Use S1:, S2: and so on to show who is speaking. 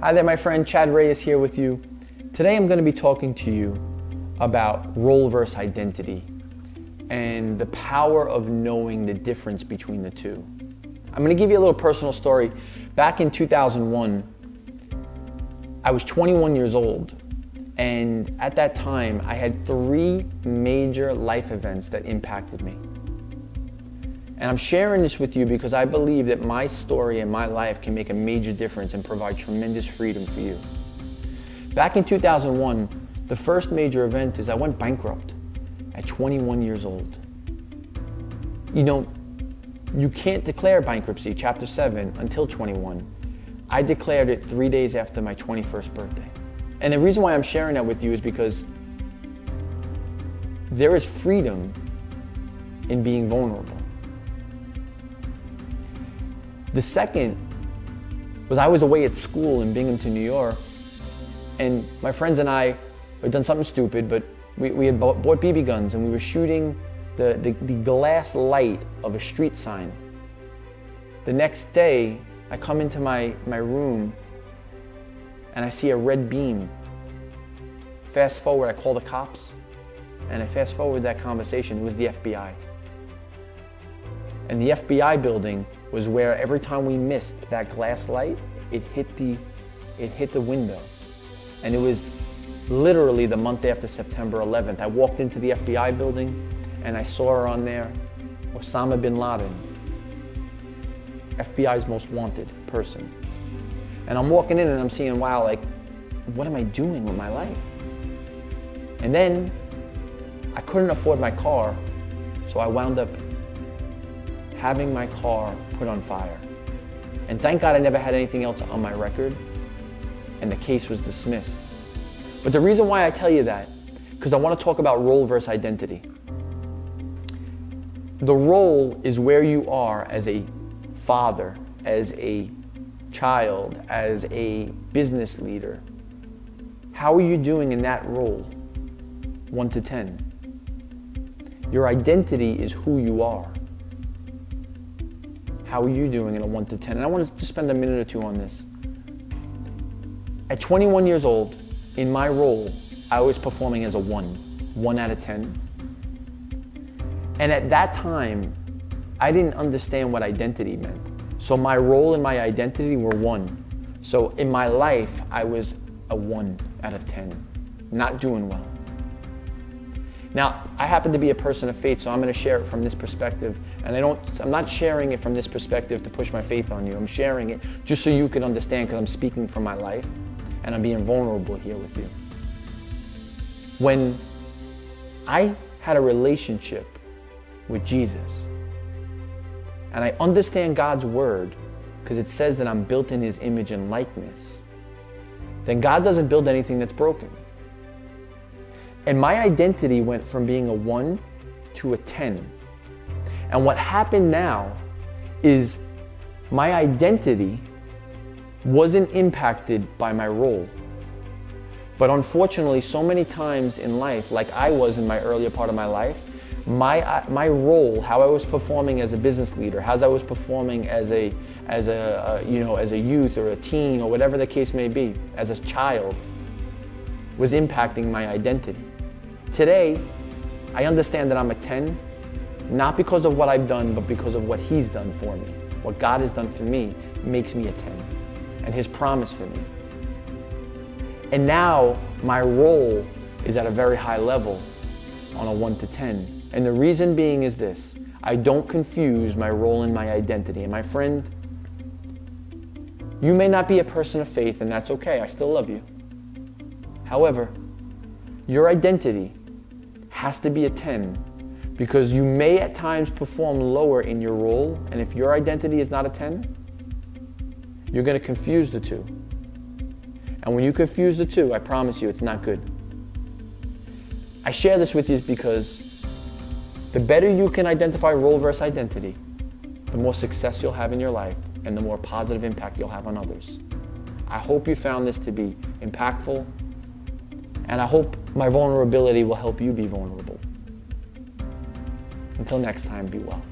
S1: Hi there, my friend. Chad Reyes here with you. Today I'm going to be talking to you about role versus identity and the power of knowing the difference between the two. I'm going to give you a little personal story. Back in 2001, I was 21 years old, and at that time I had 3 major life events that impacted me. And I'm sharing this with you because I believe that my story and my life can make a major difference and provide tremendous freedom for you. Back in 2001, the first major event is I went bankrupt at 21 years old. You know, you can't declare bankruptcy, Chapter 7, until 21. I declared it 3 days after my 21st birthday. And the reason why I'm sharing that with you is because there is freedom in being vulnerable. The second was I was away at school in Binghamton, New York, and my friends and I had done something stupid, but we had bought BB guns and we were shooting the glass light of a street sign. The next day, I come into my room and I see a red beam. Fast forward, I call the cops, and I fast forward that conversation. It was the FBI. And the FBI building was where every time we missed that glass light, it hit the window. And it was literally the month after September 11th. I walked into the FBI building and I saw her on there, Osama bin Laden, FBI's most wanted person. And I'm walking in and I'm seeing, wow, like, what am I doing with my life? And then I couldn't afford my car, so I wound up having my car put on fire. And thank God I never had anything else on my record, and the case was dismissed. But the reason why I tell you that, because I want to talk about role versus identity. The role is where you are as a father, as a child, as a business leader. How are you doing in that role? 1 to 10. Your identity is who you are. How are you doing in a 1 to 10? And I want to spend a minute or two on this. At 21 years old, in my role, I was performing as a 1 out of 10. And at that time, I didn't understand what identity meant. So my role and my identity were 1. So in my life, I was a 1 out of 10, not doing well. Now, I happen to be a person of faith, so I'm going to share it from this perspective. And I'm not sharing it from this perspective to push my faith on you. I'm sharing it just so you can understand, because I'm speaking from my life and I'm being vulnerable here with you. When I had a relationship with Jesus and I understand God's word, because it says that I'm built in his image and likeness, then God doesn't build anything that's broken. And my identity went from being a 1 to a 10. And what happened now is my identity wasn't impacted by my role. But unfortunately, so many times in life, like I was in my earlier part of my life, my role, how I was performing as a business leader, how I was performing as a youth or a teen or whatever the case may be, as a child, was impacting my identity. Today, I understand that I'm a 10, not because of what I've done, but because of what he's done for me. What God has done for me makes me a 10, and his promise for me. And now my role is at a very high level on a 1 to 10. And the reason being is this: I don't confuse my role and my identity. And my friend, you may not be a person of faith, and that's okay. I still love you. However, your identity has to be a 10, because you may at times perform lower in your role, and if your identity is not a 10, you're going to confuse the two. And when you confuse the two, I promise you it's not good. I share this with you because the better you can identify role versus identity, the more success you'll have in your life and the more positive impact you'll have on others. I hope you found this to be impactful, and I hope my vulnerability will help you be vulnerable. Until next time, be well.